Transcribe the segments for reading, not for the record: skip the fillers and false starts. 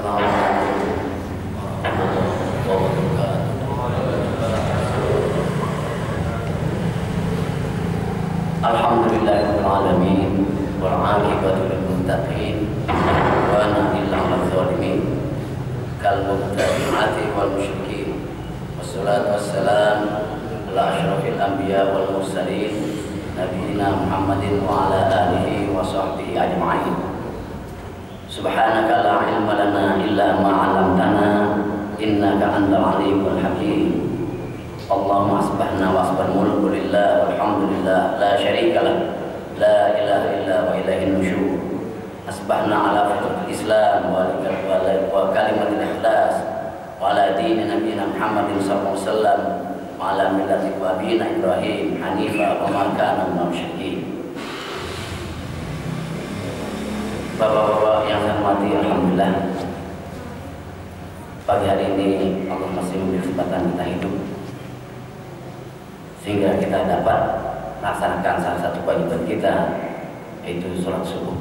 Assalamualaikum warahmatullahi wabarakatuh. Alhamdulillahirabbil alamin wal 'aqibatu lil muttaqin wa la ilaha illallah kal mubtadi'ati wal musyrikin. Wassalatu wassalamu ala asyrafil anbiya wal mursalin nabiyina Muhammadin wa ala alihi wa sahbihi ajma'in. Subhanaka la ilma lana illa ma 'allamtana innaka antal alimul hakim. Allahumma asbahna wa asbahal mulku lillah walhamdulillah la syarika lah la ilaha illa wa ilaihin nusyur. Asbahna ala fitratil Islam wa kalimatil ikhlas wa ala dini nabiyina Muhammadin sallallahu alaihi wasallam wa ala millati abina Ibrahim hanifa wa ma kana minal musyrikin. Bapak-bapak yang saya hormati, alhamdulillah pagi hari ini Allah masih memberi kesempatan kita hidup sehingga kita dapat melaksanakan salah satu kewajiban kita, yaitu sholat subuh.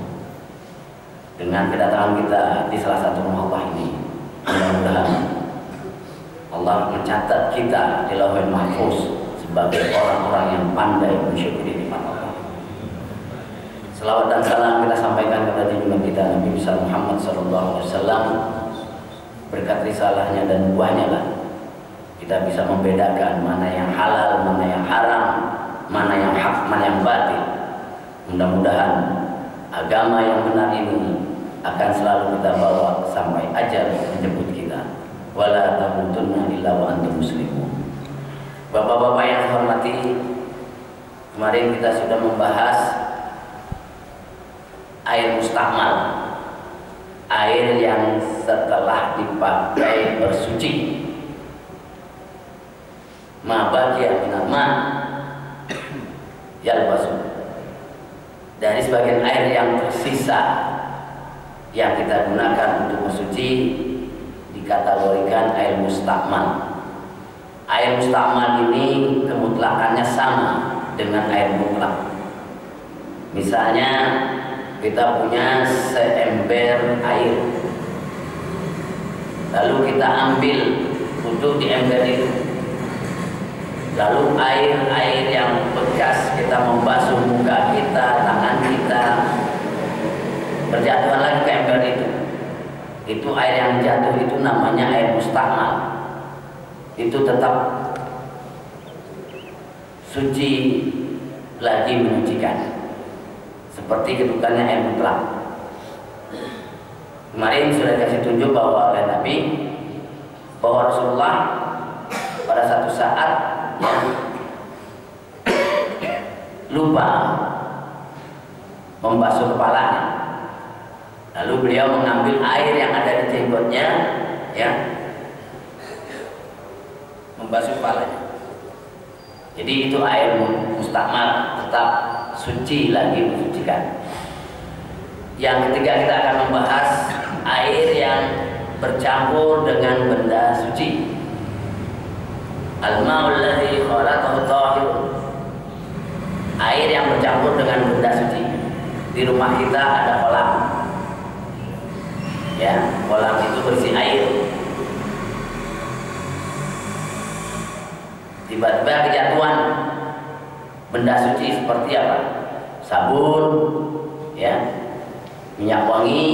Dengan kedatangan kita di salah satu rumah Allah ini, mudah-mudahan Allah mencatat kita di Lauhul Mahfuz sebagai orang-orang yang pandai mensyukuri nikmat Allah. Selawat dan salam kita sampaikan kepada junjungan kita Nabi besar Muhammad SAW. Berkat risalahnya dan buahnya lah kita bisa membedakan mana yang halal, mana yang haram, mana yang hak, mana yang batil. Mudah-mudahan agama yang benar ini akan selalu kita bawa sampai ajal menjemput kita. Wala tamutunna illa wa antum muslimun. Bapak-bapak yang saya hormati, kemarin kita sudah membahas air mustakmal, air yang setelah dipakai bersuci. Ma baqiya minal ma yalbasu, dari sebagian air yang tersisa yang kita gunakan untuk bersuci dikategorikan air mustakmal. Air mustakmal ini kemutlakannya sama dengan air mutlak. Misalnya kita punya seember air, lalu kita ambil untuk di ember itu, lalu air yang bekas kita membasuh muka kita, tangan kita, berjatuhan lagi ke ember itu air yang jatuh itu namanya air mustakmal. Itu tetap suci lagi menyucikan, seperti kedudukannya air mutlak. Kemarin sudah kasih tunjuk bahwa oleh Nabi bahwa Rasulullah pada satu saat lupa membasuh kepalanya, lalu beliau mengambil air yang ada di jenggotnya, ya, membasuh kepalanya. Jadi itu air mustakmal, tetap suci lagi mensucikan. Yang ketiga kita akan membahas air yang bercampur dengan benda suci. Al-ma'ul ladzi khalaqahu tahir, air yang bercampur dengan benda suci. Di rumah kita ada kolam, ya, kolam itu berisi air. Tiba-tiba kejatuhan benda suci seperti apa? Sabun, ya, minyak wangi,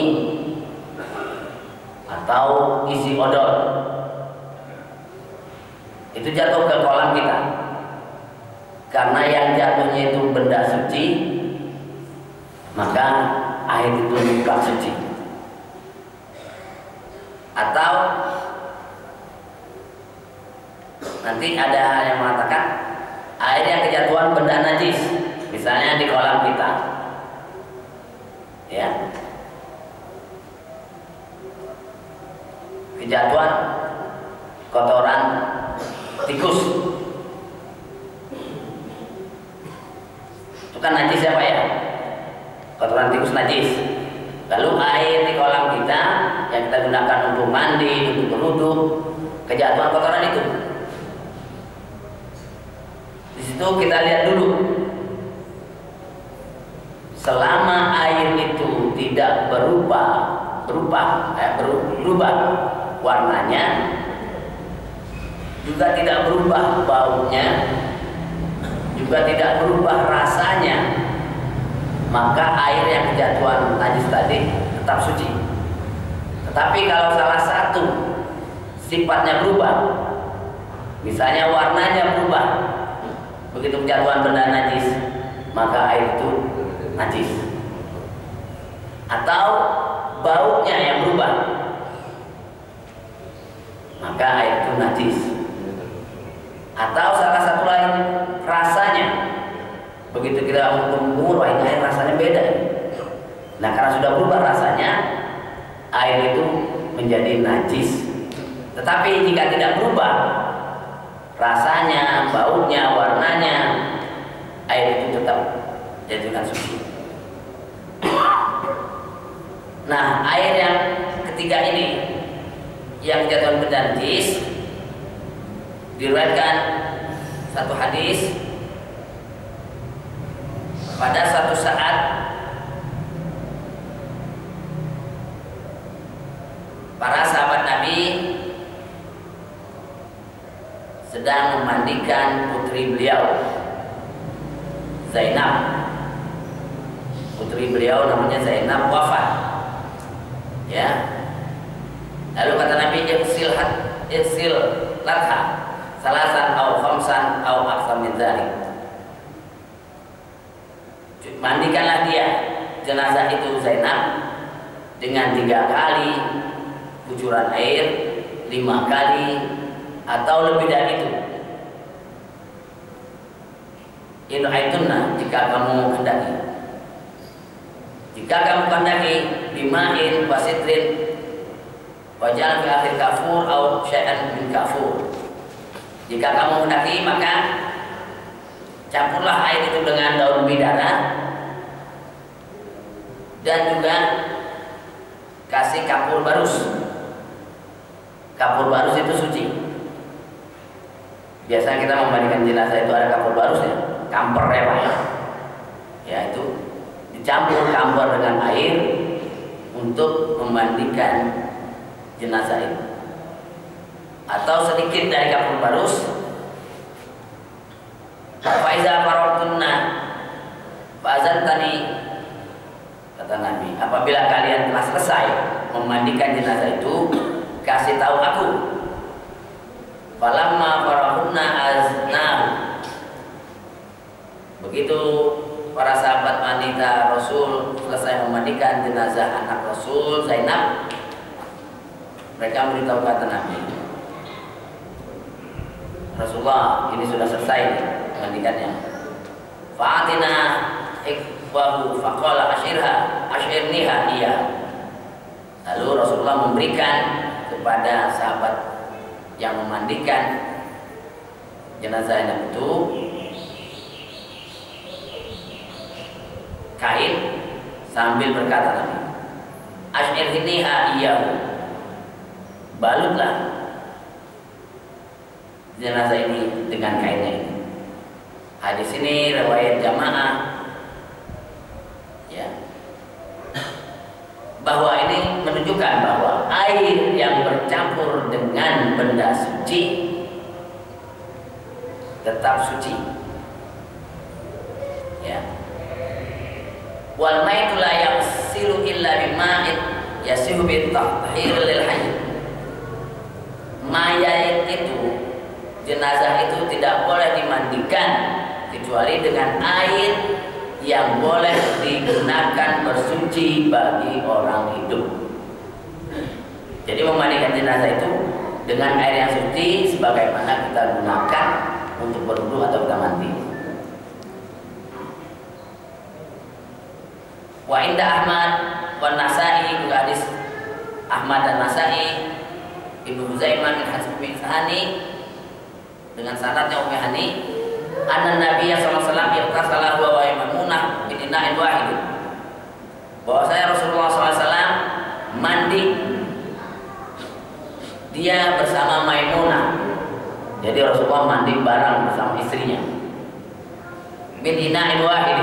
atau isi odol. Itu jatuh ke kolam kita. Karena yang jatuhnya itu benda suci, maka air itu mutlak suci. Atau nanti ada yang mengatakan air yang kejatuhan benda najis, misalnya di kolam kita, ya, kejatuhan kotoran tikus, itu kan najis ya Pak ya, kotoran tikus najis. Lalu air di kolam kita yang kita gunakan untuk mandi, untuk berwudu, kejatuhan kotoran itu. Di situ kita lihat dulu, selama air itu tidak berupa berubah warnanya, juga tidak berubah baunya, juga tidak berubah rasanya, maka air yang kejatuhan najis tadi tetap suci. Tetapi kalau salah satu sifatnya berubah, misalnya warnanya berubah, begitu kejatuhan benda najis, maka air itu najis. Atau baunya yang berubah, maka air itu najis. Atau salah satu lain rasanya, begitu kita mengukur, wah ini air rasanya beda. Nah karena sudah berubah rasanya, air itu menjadi najis. Tetapi jika tidak berubah rasanya, baunya, warnanya, air itu tetap jadikan suci. Nah air yang ketiga ini yang jatuh benda najis, diriwayatkan satu hadis, pada satu saat para sahabat Nabi sedang memandikan putri beliau Zainab. Putri beliau namanya Zainab wafat, ya. Lalu kata Nabi, irsil latha salasan au khamsan au aktsar min dzalik. Mandikanlah dia jenazah itu Zainab dengan 3 kali kucuran air, 5 kali atau lebih dari itu. In aitunna, jika kamu kehendaki. Jika kamu kehendaki, bima'in wasitrin wajal fi akhir kafur au syai'an min kafur. Jika kamu kehendaki, maka campurlah air itu dengan daun bidara dan juga kasih kapur barus. Kapur barus itu suci. Biasanya kita memandikan jenazah itu ada kapur barusnya, kamper ya Pak. Ya itu dicampur kamper dengan air untuk memandikan jenazah itu. Atau sedikit dari kapur barus. Faiza farortunna fa'azantani, kata Nabi, apabila kalian telah selesai memandikan jenazah itu, kasih tahu aku. Falamma farahunna aznahu, begitu para sahabat wanita Rasul selesai memandikan jenazah anak Rasul Zainab, mereka memberitahu kata Nabi, Rasulullah ini sudah selesai memandikannya. Fa'atina ikwahu faqala ashirniha iya. Lalu Rasulullah memberikan kepada sahabat yang memandikan jenazah itu kain sambil berkata Nabi, ashirniha iya, balutlah jenazah ini dengan kainnya ini. Hadis ini riwayat jamaah, ya, bahwa ini menunjukkan bahwa air yang bercampur dengan benda suci tetap suci, ya. Wal maitu la yasilu illa bima'in yasihu bi tahhir lil hayy. Mayat itu, jenazah itu tidak boleh dimandikan kecuali dengan air yang boleh digunakan bersuci bagi orang hidup. Jadi memandikan jenazah itu dengan air yang suci sebagaimana kita gunakan untuk berwudu atau kita mandi. Wa inda Ahmad wa Nasa'i, juga hadis Ahmad dan Nasa'i, Ibnu Huzaimah bin Ummi Hani dengan sanadnya Ummi Hani, anna Nabi sallallahu alaihi wasallam irtasala wa Maimunah bin ina'in wahid. Bahwa saya Rasulullah SAW mandi dia bersama Maimunah. Jadi Rasulullah mandi bareng bersama istrinya. Bin ina'in wahid,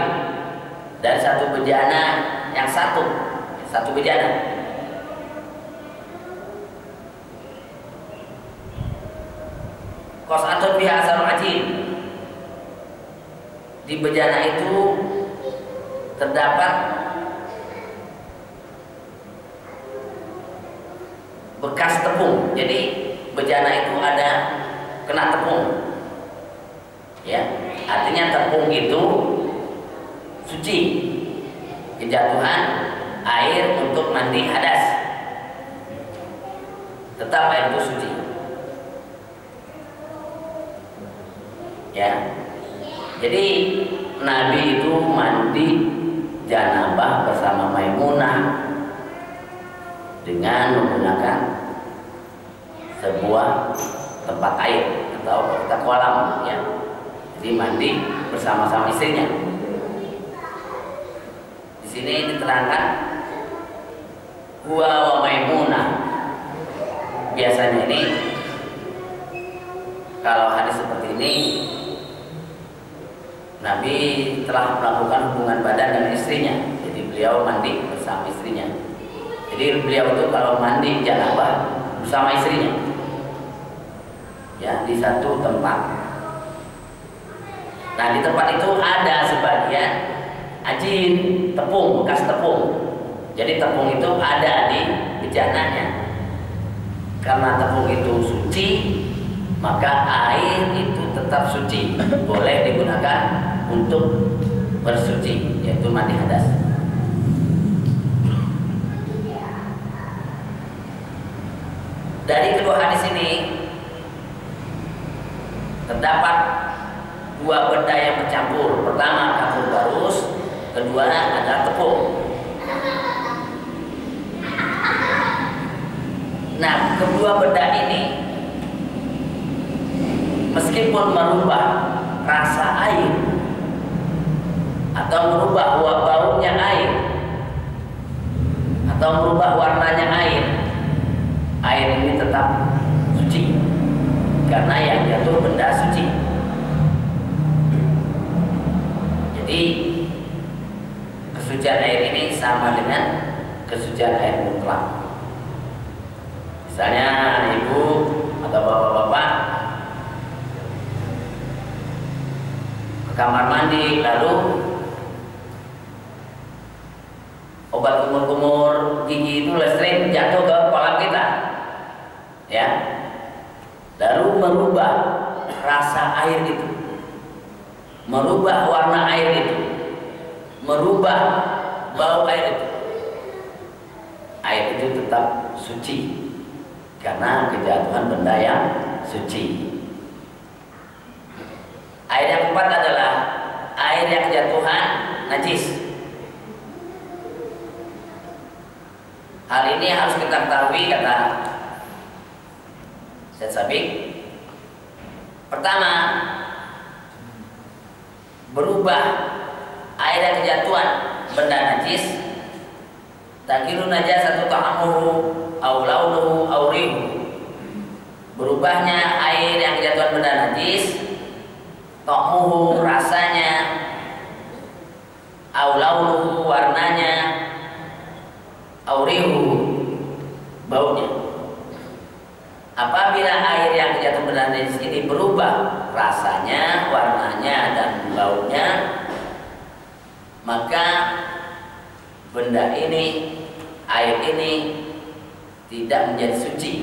dari satu bejana yang satu bejana. qas'atun biha asarul ajin. Di bejana itu terdapat bekas tepung. Jadi bejana itu ada kena tepung. Ya, artinya tepung itu suci. Kejatuhan air untuk mandi hadas, tetap air itu suci. Ya. Jadi Nabi itu mandi janabah bersama Maimunah dengan menggunakan sebuah tempat air atau kolam, ya. Jadi mandi bersama-sama istrinya. Di sini diterangkan huwa wa Maimunah. Biasanya ini kalau hadis seperti ini Nabi telah melakukan hubungan badan dengan istrinya. Jadi beliau mandi bersama istrinya. Jadi beliau itu kalau mandi janabah bersama istrinya, ya, di satu tempat. Nah, di tempat itu ada sebagian ajin, tepung, bekas tepung. Jadi tepung itu ada di bejananya. Karena tepung itu suci, maka air itu tetap suci, boleh digunakan untuk bersuci, yaitu mandi hadas. Dari kedua hadis ini terdapat dua benda yang bercampur. Pertama kapur barus, kedua adalah tepung. Nah, kedua benda ini meskipun merubah rasa air atau merubah baunya air atau merubah warnanya air, air ini tetap suci karena yang jatuh benda suci. Jadi kesucian air ini sama dengan kesucian air mutlak. Misalnya ibu atau bapak-bapak ke kamar mandi, lalu obat kumur-kumur gigi itu sering jatuh ke kolam kita, ya, lalu merubah rasa air itu, merubah warna air itu, merubah bau air itu. Air itu tetap suci karena kejatuhan benda yang suci. Air yang keempat adalah air yang kejatuhan najis. Hal ini harus kita ketahui, kata Syekh Sabiq. Pertama, berubah air yang kejatuhan benda najis, takiru najasatu ta'amuhu au launuhu au rihu. Berubahnya air yang kejatuhan benda najis, ta'amuhu rasanya, au launuhu warnanya, au rihu baunya. Apabila air yang kejatuhan benda najis ini berubah rasanya, warnanya dan baunya, maka benda ini, air ini tidak menjadi suci.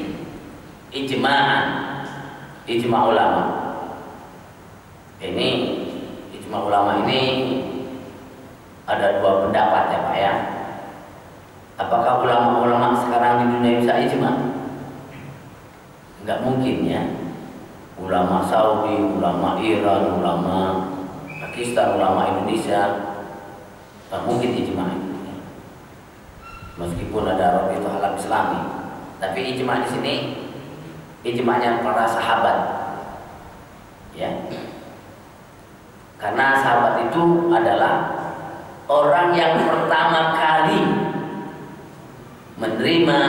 Ijma ulama. Ini ijma ulama ini ada dua pendapat, ya Pak, ya. Apakah ulama-ulama sekarang di dunia bisa ijma? Enggak mungkin, ya. Ulama Saudi, ulama Iran, ulama Pakistan, ulama Indonesia, tak mungkin ijma itu. Meskipun ada Rabitul Alam Islami, tapi ijma di sini ijmanya para sahabat, ya. Karena sahabat itu adalah orang yang pertama kali menerima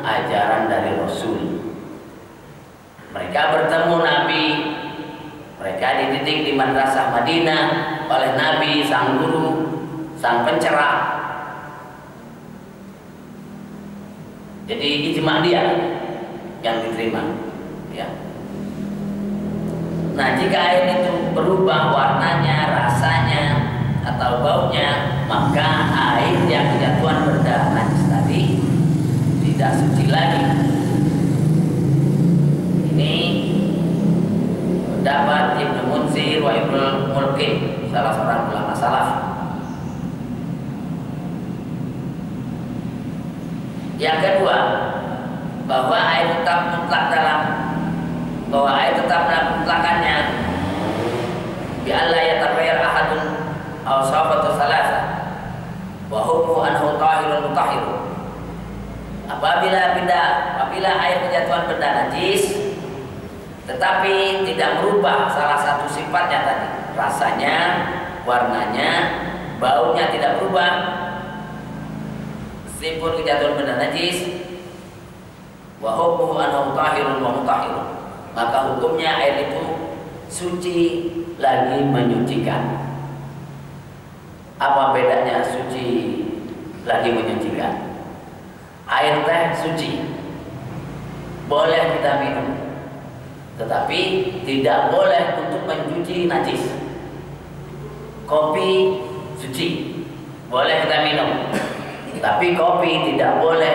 ajaran dari Rasul. Mereka bertemu Nabi, mereka dididik di madrasah Madinah oleh Nabi, sang guru, sang pencerah. Jadi ijma dia yang diterima, ya. Nah, jika air itu berubah warnanya, rasanya, atau baunya, maka air yang kejatuhan berdarah najis tadi tidak suci lagi. Ini pendapat Ibnu Munsir wa Ibnu Mulkin, salah seorang ulama salaf. Yang kedua, bahwa air tetap dalam mutlakannya bi alla yataghayyar ahadun aw safatu salasa wa hukmu anhu tahirun mutahhir. Apabila air kejatuhan benda najis tetapi tidak merubah salah satu sifatnya tadi, rasanya, warnanya, baunya tidak berubah, meskipun kejatuhan benda najis, wa hukmuhu annahu tahirun wa mutahhirun, maka hukumnya air itu suci lagi menyucikan. Apa bedanya suci lagi menyucikan? Air teh suci, boleh kita minum, tetapi tidak boleh untuk mencuci najis. Kopi suci, boleh kita minum, tapi kopi tidak boleh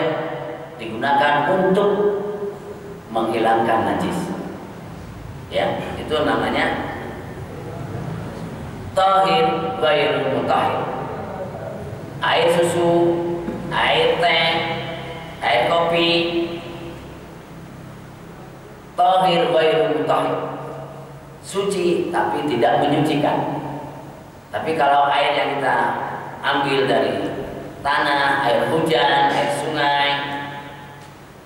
digunakan untuk menghilangkan najis. Ya, itu namanya tahir ghairul mutahhir. Air susu, air teh, air kopi, tahir ghairul mutahhir, suci tapi tidak menyucikan. Tapi kalau air yang kita ambil dari tanah, air hujan, air sungai,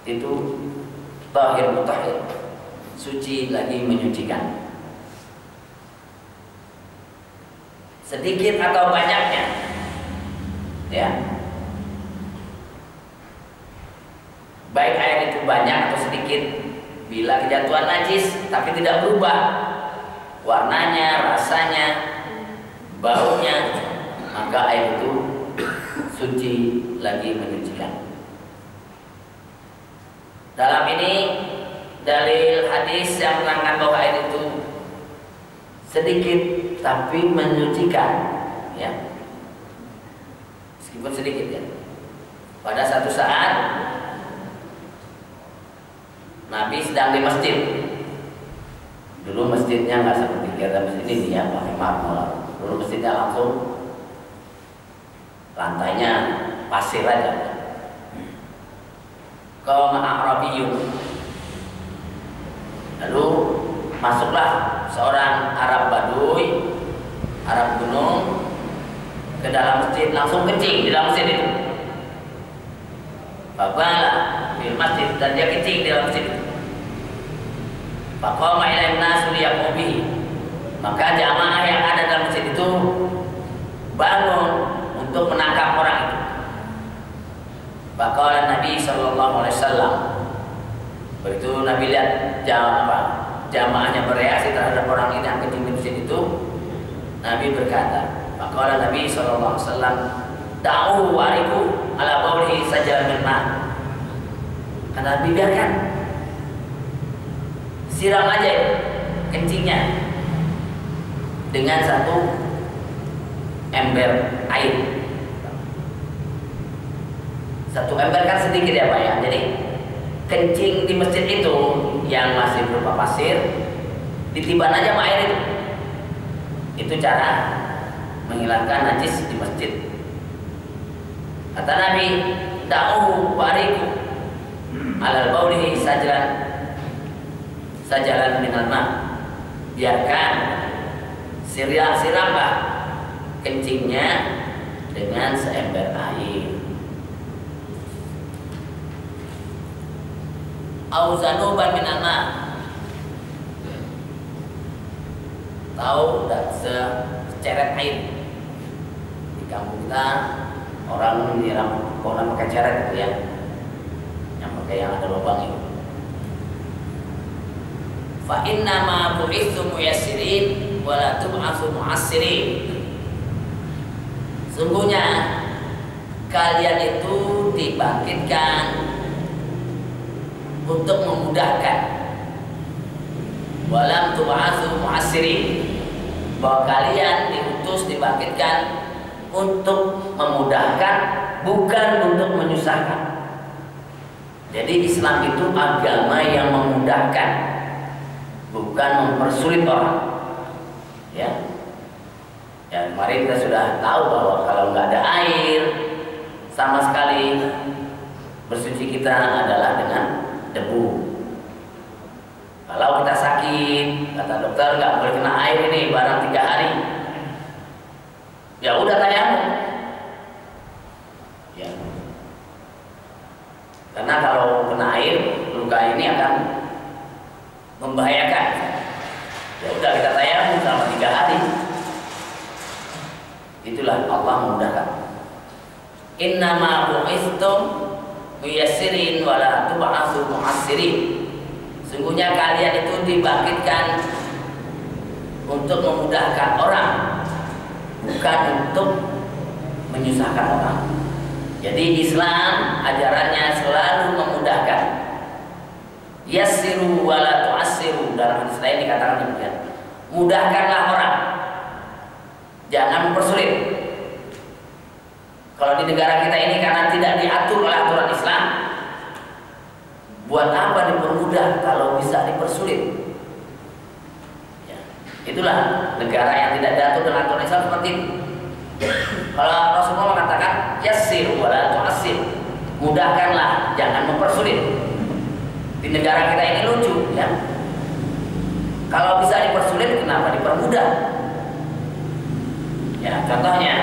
itu tahir mutahhir, suci lagi menyucikan. Sedikit atau banyaknya, ya, baik air itu banyak atau sedikit, bila kejatuhan najis tapi tidak berubah warnanya, rasanya, baunya, maka air itu suci lagi menyucikan. Dalam ini dalil hadis yang menerangkan bahwa air itu sedikit tapi menyucikan, ya, meskipun sedikit, ya. Pada satu saat Nabi sedang di masjid. Dulu masjidnya nggak seperti kita masjid ini, ya, pakai marmer. Dulu masjidnya langsung lantainya pasir aja. Qaum Arabiyun. Lalu masuklah seorang Arab Baduy, Arab gunung, ke dalam masjid, langsung kencing di dalam masjid itu. Babala di masjid, dan dia kencing di dalam masjid itu. Faqama ilaihi nasu liyaqumu, maka jamaah yang ada dalam masjid itu bangun untuk menangkap orang itu. Faqala Nabi sallallahu alaihi wasallam, begitu Nabi lihat jamaahnya bereaksi terhadap orang ini yang kencing di masjid itu, Nabi berkata, faqala Nabi sallallahu alaihi wasallam, da'u wariku ala bawlihi sajal min ma. Kata Nabi, biarkan, siram aja kencingnya dengan satu ember air. Satu ember kan sedikit, ya Pak, ya. Jadi kencing di masjid itu yang masih berupa pasir ditiban aja sama air itu. Itu cara menghilangkan najis di masjid. Kata Nabi, da'uhu wariku alal baulihi sajalan minal ma. Biarkan, siramlah kencingnya dengan seember air. Au zanuban minal ma. Tahu dan seceret air. Di kampung kita orang nyiram pohon pakai ceret gitu, ya, yang pakai yang ada lubang itu. Fa inna ma bu'itsu muyassirin wa la tub'atsu mu'assirin. Sungguhnya kalian itu dibangkitkan untuk memudahkan, walam tub'atsu mu'assirin, bahwa kalian diutus dibangkitkan untuk memudahkan, bukan untuk menyusahkan. Jadi Islam itu agama yang memudahkan, bukan mempersulit orang. Ya, ya kemarin kita sudah tahu bahwa kalau nggak ada air sama sekali, bersuci kita adalah dengan debu. Kalau kita sakit, kata dokter nggak boleh kena air ini barang 3 hari. Ya udah tayamum. Ya. Karena kalau kena air, luka ini akan membahayakan. Ya udah kita tayamum selama 3 hari. Itulah Allah memudahkan. Innama bu'istum muyassirin wa la tub'atsu mu'assirin. Sungguhnya kalian itu dibangkitkan untuk memudahkan orang, bukan untuk menyusahkan orang. Jadi Islam ajarannya selalu memudahkan. Yassiru wa la tu'assiru, dalam hadis lain dikatakan demikian. Mudahkanlah orang, jangan mempersulit. Kalau di negara kita ini karena tidak diatur oleh aturan Islam, buat apa dipermudah kalau bisa dipersulit? Ya, itulah negara yang tidak diatur dengan aturan Islam seperti itu. Kalau Rasulullah mengatakan yassir wa la tu'assir, mudahkanlah, jangan mempersulit. Di negara kita ini lucu, ya. Kalau bisa dipersulit, kenapa dipermudah? Ya, contohnya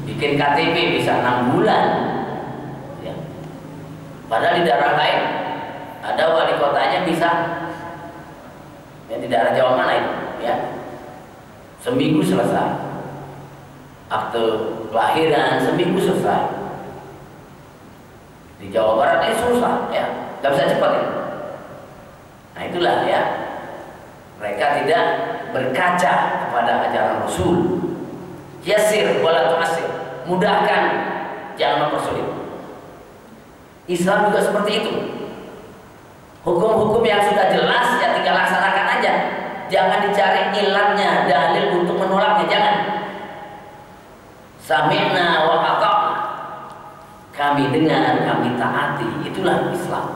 bikin KTP bisa 6 bulan. Ya. Padahal di daerah lain ada wali kotanya bisa, ya, di daerah Jawa mana itu, ya, seminggu selesai. Akte kelahiran seminggu selesai. Di Jawa Barat ini susah, ya, nggak bisa cepat ya. Nah itulah, ya, mereka tidak berkaca kepada ajaran Rasul. Yassir wa la tu'assir, mudahkan, jangan mempersulit. Islam juga seperti itu. Hukum-hukum yang sudah jelas ya tinggal laksanakan aja. Jangan dicari ilatnya, dalil untuk menolaknya, jangan. Sami'na wa ata'na, kami dengar, kami taati. Itulah Islam.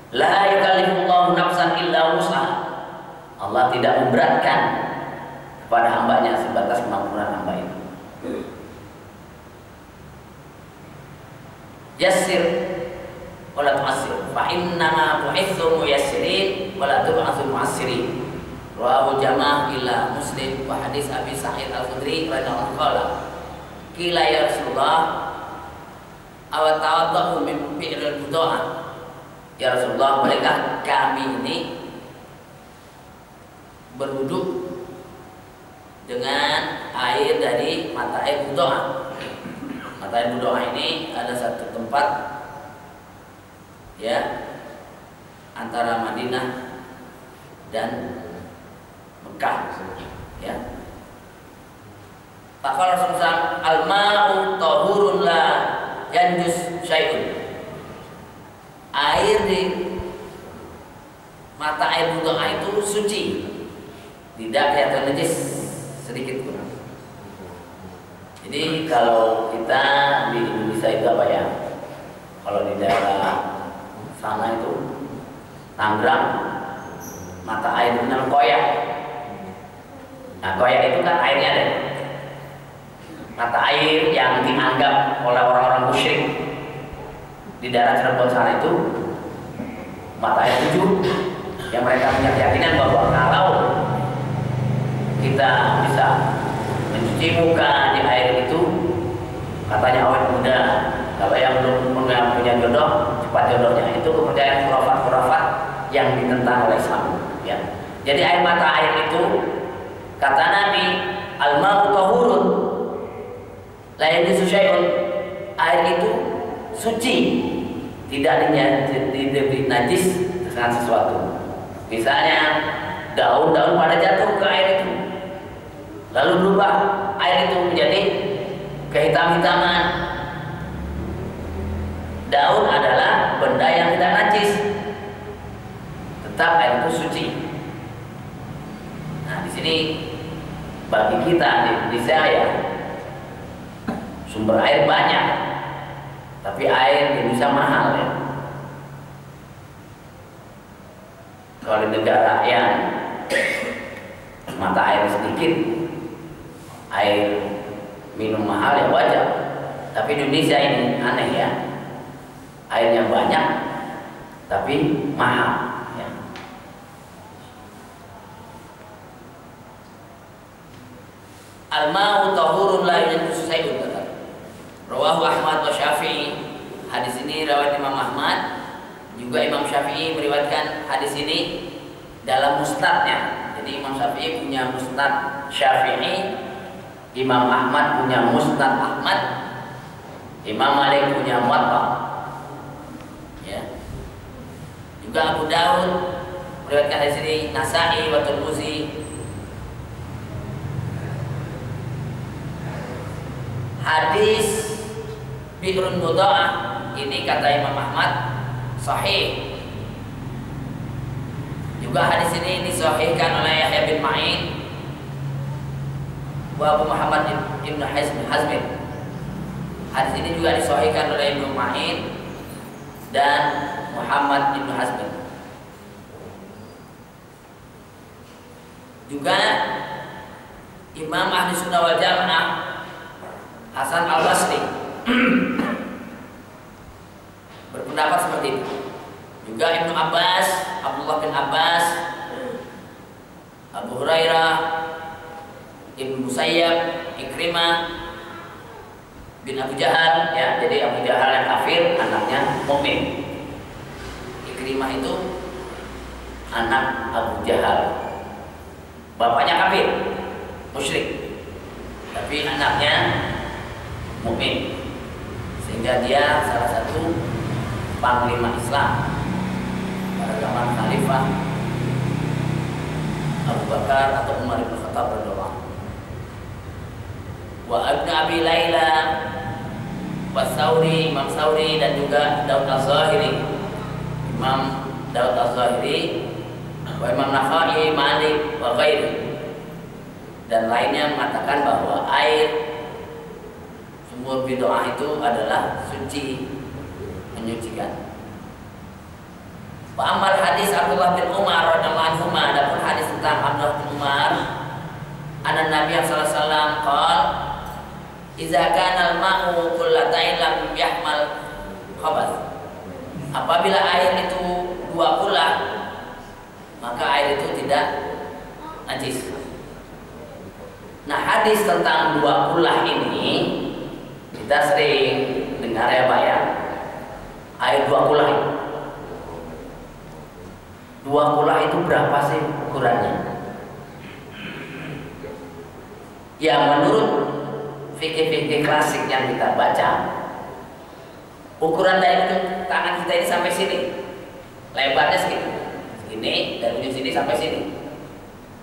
La yukallifullahu nafsan illa wus'aha. Allah tidak memberatkan kepada hambanya sebatas kemampuan hamba itu. Yassir wa la tu'assir, fa innama bu'itsu muyassirin wa la tub'atsu mu'assirin. Rawahu Jamaah ila Muslim wa hadis Abi Sa'id Al-Khudri radhiyallahu anhu. Qila ya Rasulullah, aw tawaddahu min fi'lil budu'ah. Ya Rasulullah, bolehkah kami ini berwudu dengan air dari mata air budu'ah? Mata air budu'ah ini ada satu tempat, ya, antara Madinah dan Mekah, ya. Faqala Rasulullah, al-ma'u tahurun la yanjus syai'un. Air di mata air budu'ah itu suci, tidak kelihatan najis sedikit pun. Jadi kalau kita di Indonesia itu apa ya? Kalau di daerah sana itu Tangerang, mata air namanya koyak. Nah, koyak itu kan airnya ada. Mata air yang dianggap oleh orang-orang musyrik di daerah Cirebon sana itu mata air 7, yang mereka punya keyakinan bahwa kalau kita bisa mencuci muka di air itu, katanya awet muda. Kalau yang belum punya jodoh, cepat jodohnya. Itu kepercayaan khurafat-khurafat yang ditentang oleh Islam, ya. Jadi air mata air itu, kata Nabi, al-ma'u tahurun la yanjisu syai'un, air itu suci, tidak najis dengan sesuatu. Misalnya daun-daun pada jatuh ke air itu, lalu berubah air itu menjadi kehitam-hitaman. Daun adalah benda yang tidak najis. tetap air itu suci. Nah, di sini bagi kita di Indonesia ya, sumber air banyak, tapi air di Indonesia mahal ya. Kalau di negara yang mata air sedikit, air minum mahal ya wajar. Tapi di Indonesia ini aneh ya, airnya banyak tapi mahal ya. Al-ma'u tahurun la yunajjisu syai'un. Rawahu Ahmad wa Syafi'i. Hadis ini riwayat Imam Ahmad, juga Imam Syafi'i meriwayatkan hadis ini dalam musnadnya. Jadi Imam Syafi'i punya musnad Syafi'i, Imam Ahmad punya musnad Ahmad, Imam Malik punya Muwatta. Ya. Juga Abu Daud meriwayatkan hadis ini, Nasa'i wa Tirmidzi. Hadis Bi'run Mudha'ah ini kata Imam Ahmad sahih. Juga hadis ini disahihkan oleh Yahya bin Ma'in wa Abu Muhammad ibn Hazm. Hadis ini juga disahihkan oleh Ibnu Ma'in dan Muhammad ibn Hazm. Juga Imam Ahli Sunnah wal Jamaah Hasan Al-Basri berpendapat seperti itu. Juga Ibnu Abbas, Abdullah bin Abbas, Abu Hurairah, Ibnu Musayyab, Ikrimah bin Abu Jahal ya. Jadi Abu Jahal yang kafir, anaknya mukmin. Ikrimah itu anak Abu Jahal, bapaknya kafir, musyrik, tapi anaknya mukmin, sehingga dia salah satu panglima Islam pada zaman Khalifah Abu Bakar atau Umar bin Khattab radhiyallahu anhu. Wa Ibnu Abi Laila wa Tsauri, Imam Tsauri, dan juga Daud Az-Zahiri, Imam Daud Az-Zahiri, wa Imam Nakhai, Malik wa ghairi, dan lainnya mengatakan bahwa air sumur bid'ah itu adalah suci, menyucikan. Wa amal hadis Abdullah bin Umar radhiyallahu anhu, adapun hadis tentang Abdullah bin Umar, anna Nabi sallallahu alaihi wasallam qala, "Idza kana al-ma'u qullatayn lam yahmal khabath." Apabila air itu 2 kullah, maka air itu tidak najis. Nah, hadis tentang 2 kullah ini kita sering dengar ya Pak ya. Air 2 kullah itu. 2 kullah itu berapa sih ukurannya? Ya menurut fikih-fikih klasik yang kita baca, ukuran dari tangan kita ini sampai sini, lebarnya segini, dari ujung sini sampai sini,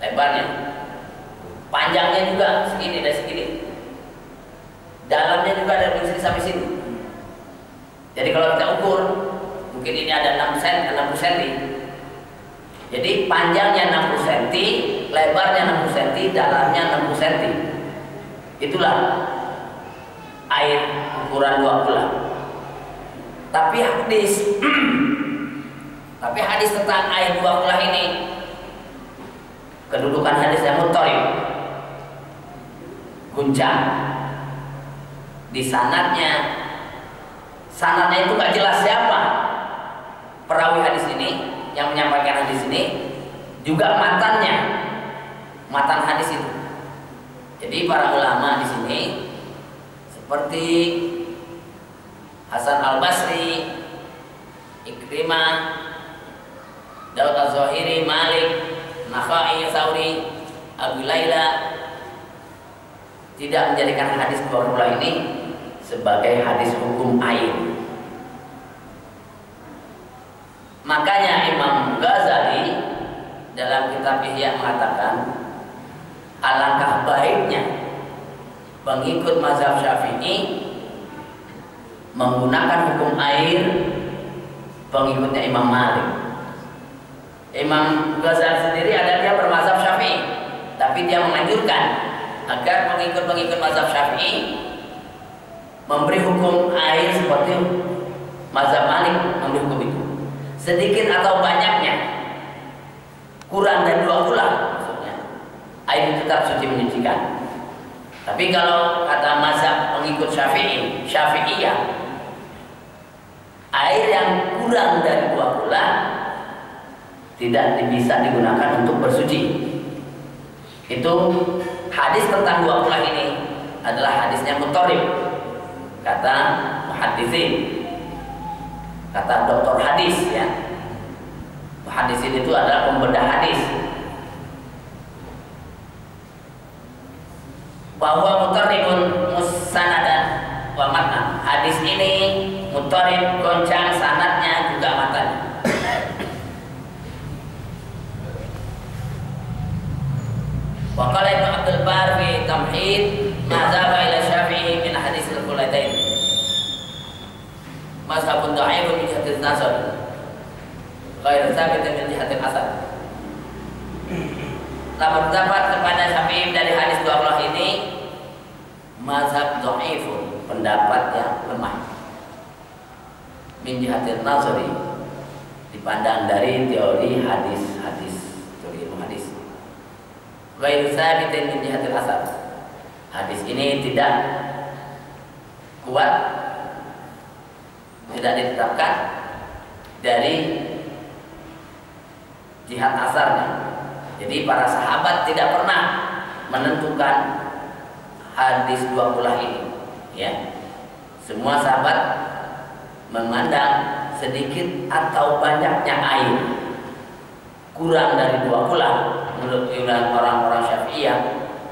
lebarnya. Panjangnya juga segini dan segini. Dalamnya juga dari sini sampai sini. Jadi kalau kita ukur, mungkin ini ada 60 cm. Jadi panjangnya 60 cm, lebarnya 60 cm, dalamnya 60 cm. Itulah air ukuran 2 kullah. Tapi hadis tentang air 2 kullah ini, kedudukan hadisnya muttarib, guncang. Di sanadnya itu gak jelas siapa perawi hadis ini yang menyampaikan hadis ini, juga matan hadis itu. Jadi para ulama di sini seperti Hasan Al-Basri, Ikrimah, Daud Az-Zahiri, Malik, Nakhai, Tsauri, Abu Laila tidak menjadikan hadis 2 kullah ini sebagai hadis hukum air. Makanya Imam Ghazali dalam kitab Ihya mengatakan, alangkah baiknya pengikut mazhab Syafi'i menggunakan hukum air pengikutnya Imam Malik. Imam Ghazali sendiri ada dia bermazhab Syafi'i, tapi dia menganjurkan agar pengikut-pengikut mazhab Syafi'i memberi hukum air seperti mazhab Malik memberi hukum itu. Sedikit atau banyaknya, kurang dari 2 bulan, maksudnya air itu tetap suci menyucikan. Tapi kalau kata mazhab pengikut Syafi'iyah, air yang kurang dari 2 bulan tidak bisa digunakan untuk bersuci. Itu hadis tentang 2 bulan ini adalah hadisnya mutharib, kata muhaddisin, kata doktor hadis ya. Muhaddisin itu adalah pembedah hadis. Bahwa mutharibun musanadan wa matnan. Hadis ini mutharib, goncang sanadnya juga matanya. Wa qala Ibnu Abdul Bar fi Tamhid ma dzaba ila Syafi'i min hadis al-Qulatain. Mazhabun dha'ifun min jihati an-nasr, ghairu thabit min jihati al-asar. Telah terdapat kepada Syafi'i dari hadis 12 ini mazhab dha'ifun, pendapat yang lemah. Min jihati an-nasr, dipandang dari teori hadis-hadis, teori ilmu hadis. Ghairu thabitin min jihatil asar. Hadis ini tidak kuat, tidak ditetapkan dari jihad asarnya. Jadi para sahabat tidak pernah menentukan hadis 20 ini, ya. Semua sahabat memandang sedikit atau banyaknya air kurang dari 2 bulan. Menurut orang-orang Syafi'iyah,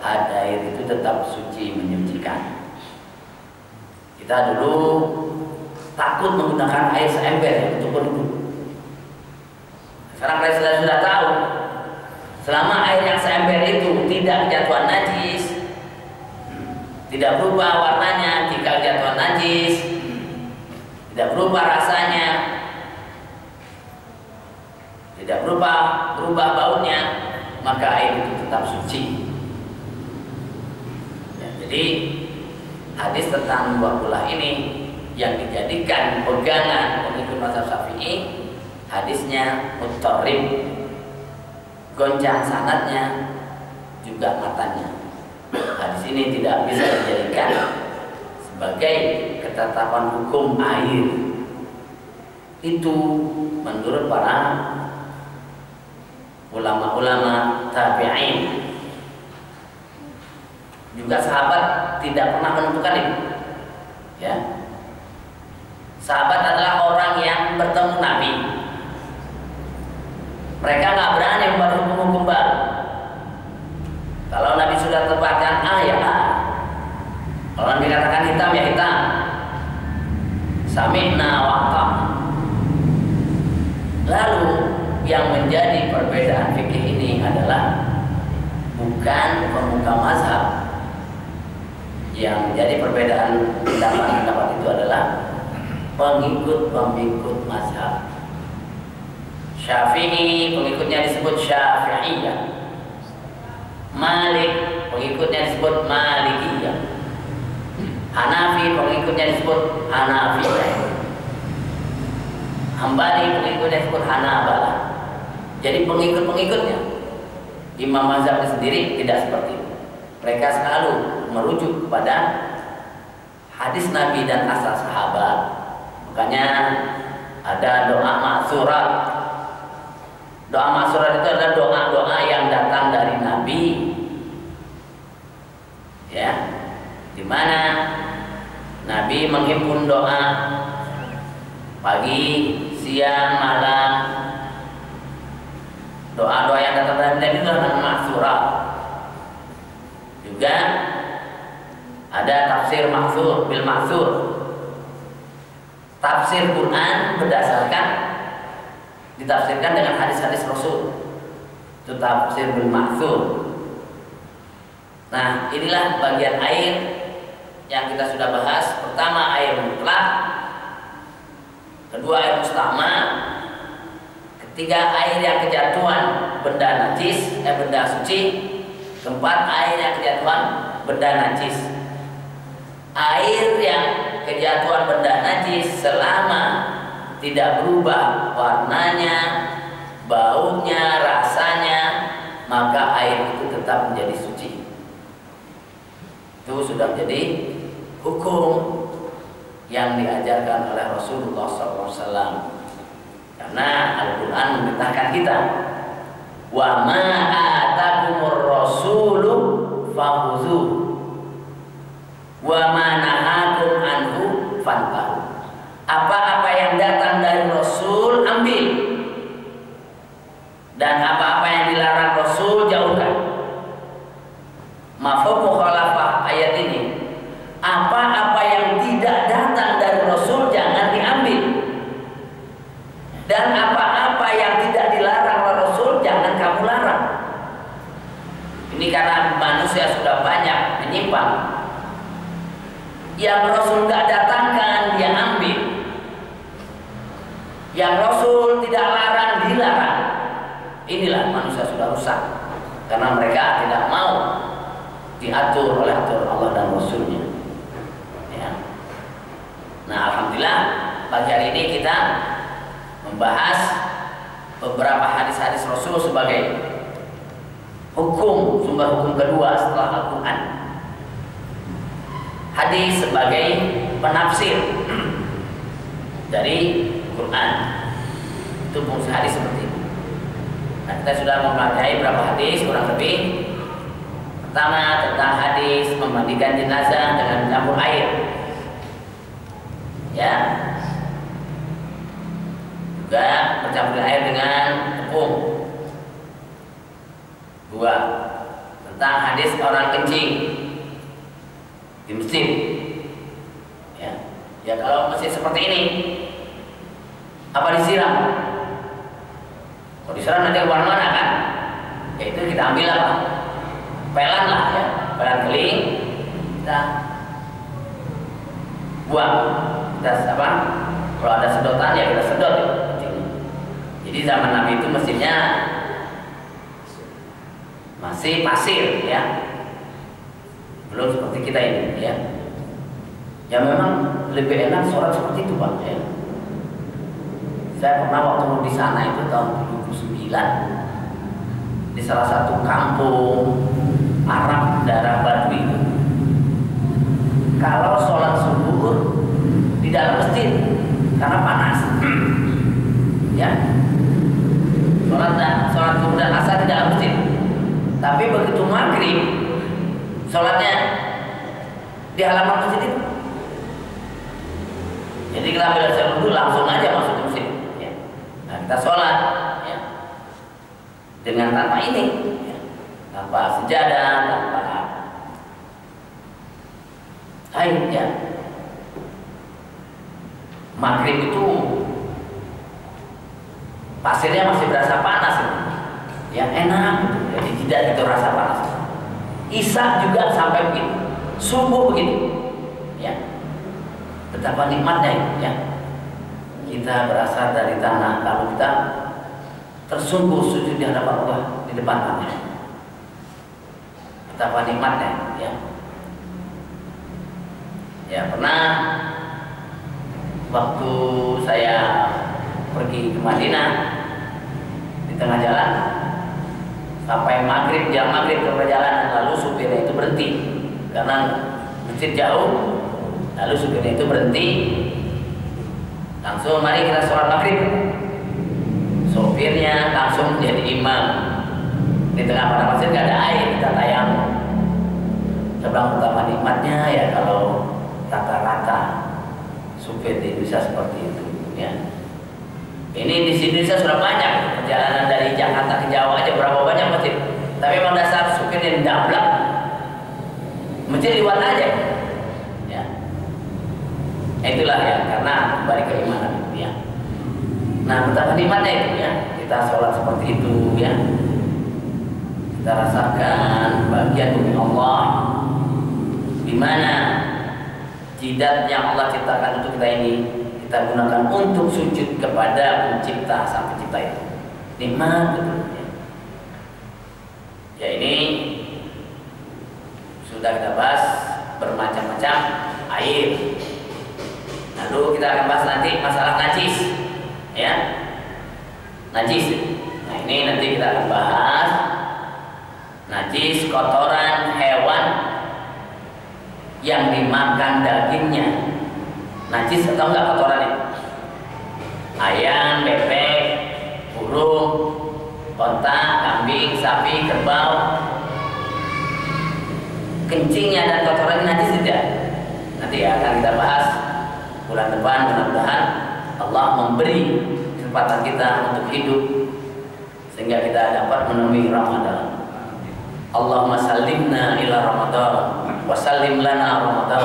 air itu tetap suci menyucikan. Kita dulu takut menggunakan air seember untuk berwudu. Sekarang kita sudah tahu, selama air yang seember itu tidak jatuhan najis, tidak berubah warnanya jika jatuhan najis, tidak berubah rasanya, tidak berubah baunya, maka air itu tetap suci. Ya, jadi hadis tentang 20 ini yang dijadikan pegangan pengikut mazhab Syafi'i, hadisnya mutharib, goncang sanadnya juga matanya. Hadis ini tidak bisa dijadikan sebagai ketetapan hukum air. Itu menurut para ulama-ulama tabi'in. Juga sahabat tidak pernah menentukan itu, ya. Sahabat adalah orang yang bertemu Nabi. Mereka nggak berani membuat hukum-hukum baru. Kalau Nabi sudah terbahkan A ya A, kalau Nabi katakan hitam ya hitam. Sami'na wa ata'na. Lalu yang menjadi perbedaan fikih ini adalah bukan pemuka mazhab. Yang menjadi perbedaan pendapat itu adalah pengikut-pengikut mazhab. Syafi'i pengikutnya disebut Syafi'iyah. Malik pengikutnya disebut Malikiyah. Hanafi pengikutnya disebut Hanafiyah. Hambali pengikutnya disebut Hanabalah. Jadi pengikut-pengikutnya, imam mazhab sendiri tidak seperti itu. Mereka selalu merujuk kepada hadis Nabi dan asal sahabat. Makanya ada doa maksurat. Doa maksurat itu adalah doa-doa yang datang dari Nabi, ya, di mana Nabi menghimpun doa pagi, siang, malam. Doa-doa yang datang dari Nabi itu adalah maksurat. Juga ada tafsir maksur bil maksur. Tafsir Quran ditafsirkan dengan hadis-hadis Rasul. Itu tafsir bil maksur. Nah, inilah bagian air yang kita sudah bahas. Pertama air mutlak, kedua air musta'mal, Ketiga, air yang kejatuhan benda najis, benda suci. Keempat, air yang kejatuhan benda najis. Air yang kejatuhan benda najis selama tidak berubah warnanya, baunya, rasanya, maka air itu tetap menjadi suci. Itu sudah menjadi hukum yang diajarkan oleh Rasulullah SAW. Karena Al-Quran memerintahkan kita, wa ma atakumur rasulu fakhudhu wa ma nahakum anhu fantahu. Apa-apa yang datang dari Rasul ambil, dan apa-apa yang dilarang Rasul jauhkan. Mafhum mukhalafah ayat ini, apa-apa yang tidak datang dari Rasul jangan diambil, dan apa-apa yang tidak dilarang oleh Rasul jangan kamu larang. Ini karena manusia sudah banyak menyimpang. Yang Rasul tidak datangkan dia ambil, yang Rasul tidak larang dilarang. Inilah manusia sudah rusak karena mereka tidak mau diatur oleh aturan Allah dan Rasulnya. Ya. Nah, alhamdulillah pagi hari ini kita membahas beberapa hadis-hadis Rasul sebagai hukum, sumber hukum kedua setelah Al-Quran. Hadis sebagai penafsir dari Quran. Itu fungsi hadis seperti itu. Nah, kita sudah mempelajari beberapa hadis kurang lebih. Pertama tentang hadis memandikan jenazah dengan campur air. Ya. Juga bercampur air dengan tepung. Dua, tentang hadis orang kencing di masjid. Ya kalau masjid seperti ini, apa disiram? Kalau disiram nanti kemana-mana kan? Ya itu kita ambil apa? Pelan lah ya, pelan keling, kita buang. Kita apa? Kalau ada sedotan ya kita sedot. Jadi zaman Nabi itu mesinnya masih pasir ya, belum seperti kita ini ya. Ya memang lebih enak sholat seperti itu Pak ya. Saya pernah waktu di sana itu tahun 79 di salah satu kampung Arab daerah Badui itu. Kalau sholat subuh di dalam masjid karena panas, ya. Sholat subuh dan asar di dalam masjid. Tapi begitu maghrib, sholatnya di halaman masjid itu. Jadi kita bila sholat itu langsung aja masuk ke masjid. Ya. Nah kita sholat, ya. Dengan tanpa ini, ya. Tanpa sejadah, tanpa air, ya. Maghrib itu pasirnya masih berasa panas, ya enak, gitu. Jadi tidak itu rasa panas. Isya juga sampai begitu, subuh begitu, ya. Betapa nikmatnya, ya. Kita berasal dari tanah, lalu kita tersungguh sujud di hadapan Allah di depan tanah. Betapa nikmatnya, ya. Ya pernah waktu saya pergi ke Madinah di tengah jalan sampai maghrib, jam maghrib ke perjalanan, lalu supirnya itu berhenti karena masjid jauh, lalu supirnya itu berhenti, langsung mari kita sholat maghrib. Supirnya langsung menjadi imam di tengah padang masjid, gak ada air, kita tayamum. Sebab betapa nikmatnya ya kalau rata-rata supir di Indonesia seperti itu, ya. Ini di Indonesia sudah banyak perjalanan dari Jakarta ke Jawa aja berapa banyak masjid. Tapi memang dasar supirnya dablak, masjid liwat aja, ya. Itulah ya karena kembali keimanan itu, ya. Nah betapa nikmatnya itu, ya. Kita sholat seperti itu, ya. Kita rasakan bagian bumi Allah, di mana jidat yang Allah ciptakan untuk kita ini kita gunakan untuk sujud kepada pencipta sang pencipta itu. nikmat betul ya. Ya ini sudah kita bahas bermacam-macam air. Lalu kita akan bahas nanti masalah najis ya, najis. Nah ini nanti kita akan bahas najis kotoran hewan yang dimakan dagingnya. Najis atau enggak kotorannya? Ayam, bebek, burung, onta, kambing, sapi, kerbau, kencingnya dan kotorannya najis tidak? Nanti akan kita bahas bulan depan. Mudah-mudahan Allah memberi kesempatan kita untuk hidup sehingga kita dapat menemui Ramadan. Allahumma sallimna ila Ramadan wa sallim lana Ramadan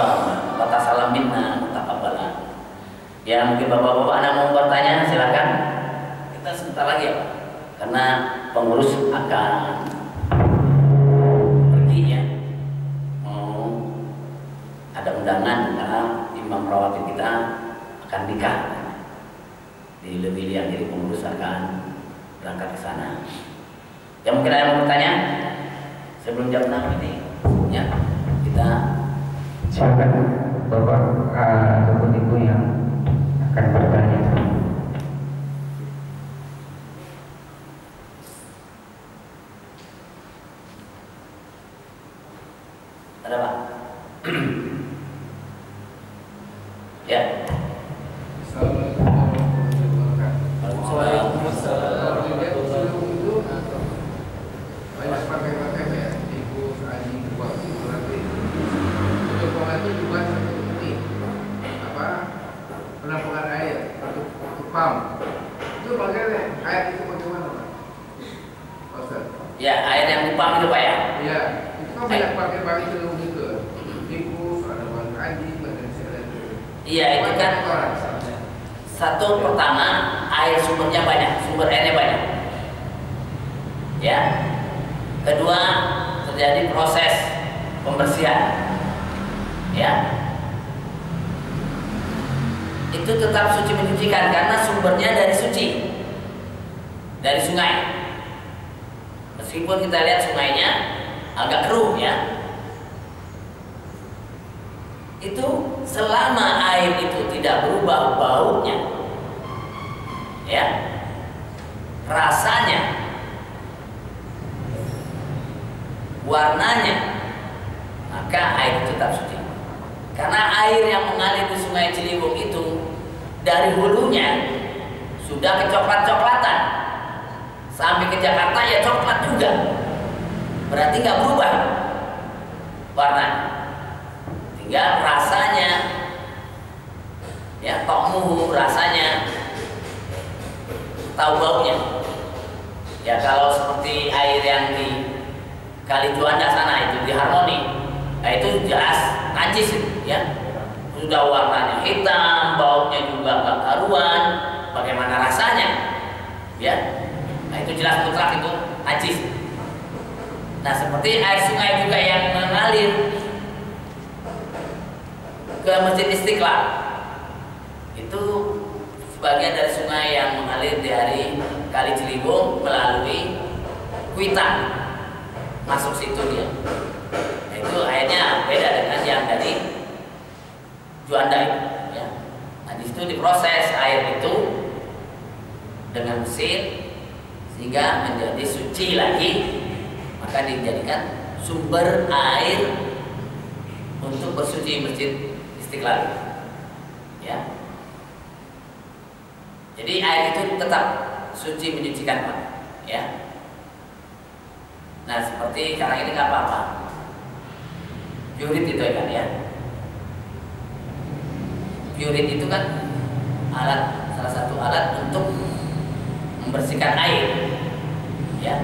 wa tasallam minna mutaqabbalan. Ya mungkin bapak-bapak Anda mau bertanya silakan. Kita sebentar lagi ya, karena pengurus akan pergi ya, mau ada undangan karena imam rawatib kita akan nikah. Di lebih lihat jadi pengurus akan berangkat ke sana. Ya mungkin ada yang mau bertanya sebelum jam 6 ini ya, kita silakan bapak ataupun ibu yang akan bertanya. Ada Pak? Ya. Penampungan air untuk pam itu bagaimana? Air itu bagaimana Pak? Ustaz? Ya air yang dipam itu Pak ya? Iya, itu kan banyak pakai bagi celung juga. Tikus, ada bang anjing, dan sebagainya. Iya itu kan satu pertama air sumbernya banyak, sumber airnya banyak. Ya. Kedua terjadi proses pembersihan. Ya. Itu tetap suci mencucikan karena sumbernya dari suci, dari sungai. Meskipun kita lihat sungainya agak keruh ya, itu selama air itu tidak berubah baunya ya, rasanya, warnanya, maka air itu tetap suci. Karena air yang mengalir di Sungai Ciliwung itu dari hulunya sudah kecoklat-coklatan sampai ke Jakarta ya coklat juga, berarti nggak berubah warna, tinggal rasanya ya, tokmuhu rasanya, tahu baunya ya. Kalau seperti air yang di Kali Juanda sana itu di Harmoni, nah itu jelas najis ya, sudah warnanya hitam, baunya juga nggak karuan, bagaimana rasanya ya. Nah itu jelas mutlak itu najis. Nah seperti air sungai juga yang mengalir ke Masjid Istiqlal, itu sebagian dari sungai yang mengalir dari Kali Ciliwung melalui Kuitang masuk situ dia. Nah, itu airnya beda dengan yang dari Juanda ya. Nah di situ diproses air itu dengan mesin sehingga menjadi suci lagi, maka dijadikan sumber air untuk bersuci Masjid Istiqlal ya. Jadi air itu tetap suci menyucikan Pak ya. Nah seperti sekarang ini nggak apa-apa, purit itu kan ya. Purit itu kan alat, salah satu alat untuk membersihkan air ya.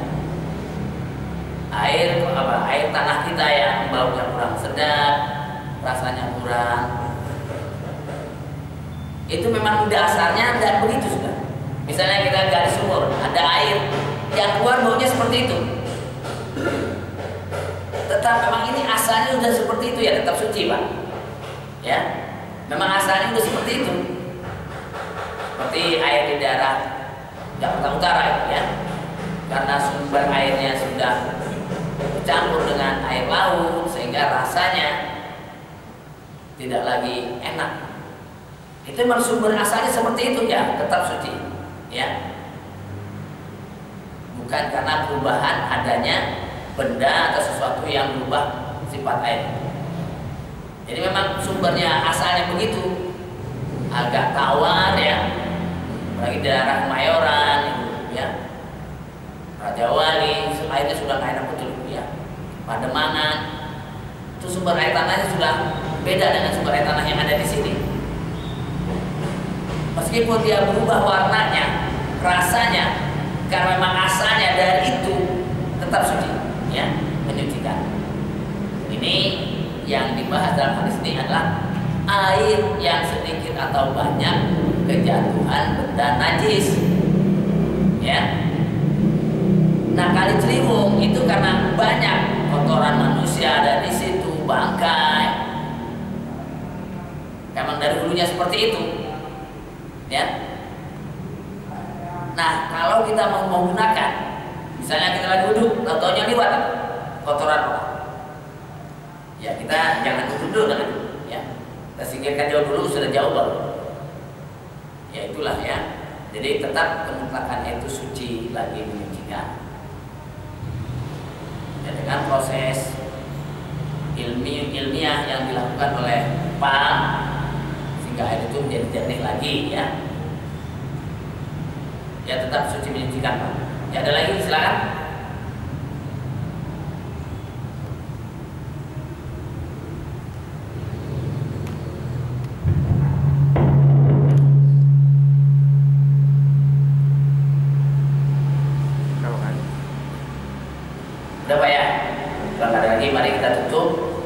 Air apa? Air tanah kita yang baunya kurang sedap, rasanya kurang, itu memang dasarnya dan begitu sudah. Misalnya kita gali sumur, ada air yang keluar baunya seperti itu, tetap memang ini asalnya sudah seperti itu ya, tetap suci Pak ya. Memang asalnya sudah seperti itu, seperti air di daerah Jakarta Utara ya, karena sumber airnya sudah bercampur dengan air laut sehingga rasanya tidak lagi enak. Itu memang sumber asalnya seperti itu ya, tetap suci ya. Bukan karena perubahan adanya benda atau sesuatu yang berubah sifat air. Jadi memang sumbernya asalnya begitu, agak tawar ya, apalagi daerah Kemayoran ya, Raja Wali, airnya sudah nggak enak betul ya. Pademangan itu sumber air tanahnya sudah beda dengan sumber air tanah yang ada di sini. Meskipun dia berubah warnanya, rasanya, karena memang asalnya dari itu tetap suci ya, menyucikan. Ini yang dibahas dalam hadis ini adalah air yang sedikit atau banyak kejatuhan benda najis ya. Nah, Kali Ciliwung itu karena banyak kotoran manusia ada di situ, bangkai. Emang dari hulunya seperti itu ya. Nah, kalau kita mau menggunakan, misalnya kita lagi duduk, tahu-taunya liwat kotoran orang, ya kita jangan duduk dengan ya, kita singkirkan jauh dulu, sudah jauh baru. Ya itulah ya. Jadi tetap kemutlakan itu suci lagi menyucikan. Ya, dengan proses ilmiah yang dilakukan oleh PAM sehingga air itu menjadi jernih lagi ya. Ya tetap suci menyucikan Pak. Ya ada lagi silakan. Udah Pak ya. Kalau ada lagi mari kita tutup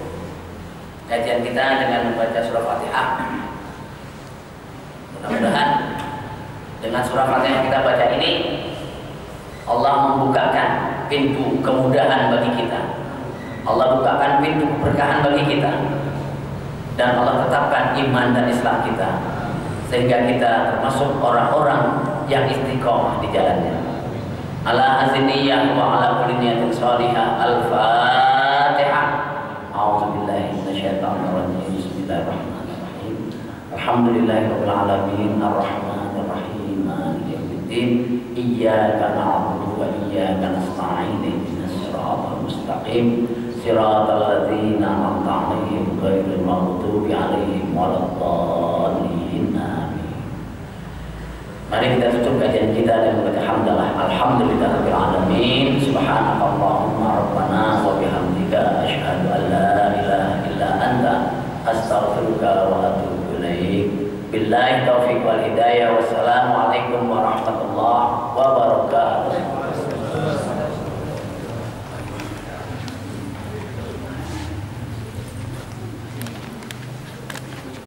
kajian kita dengan membaca surah Fatihah. Mudah-mudahan dengan surah Fatihah yang kita baca ini Allah membukakan pintu kemudahan bagi kita. Allah bukakan pintu keberkahan bagi kita. Dan Allah tetapkan iman dan Islam kita sehingga kita termasuk orang-orang yang istiqomah di jalannya. Ala haziniyah wa ala kulli niyatin shalihah. Al-Fatihah. A'udzubillahi minasyaitonir rajim. Bismillahirrahmanirrahim. Alhamdulillahirabbil alamin arrahmanir rahim maliki yaumiddin. Iyyaka na'budu wa iyyaka nasta'in. Ihdinas siratal mustaqim. Siratal ladzina an'amta 'alaihim ghairil maghdubi 'alaihim waladdallin. Mari kita tutup kajian kita dengan membaca hamdalah. Alhamdulillahirabbil alamin. Subhanakallahumma rabbana wa bihamdika asyhadu an la ilaha illa anta astaghfiruka wa atubu ilaik. Billahi taufiq wal hidayah. Wassalamualaikum warahmatullahi wabarakatuh.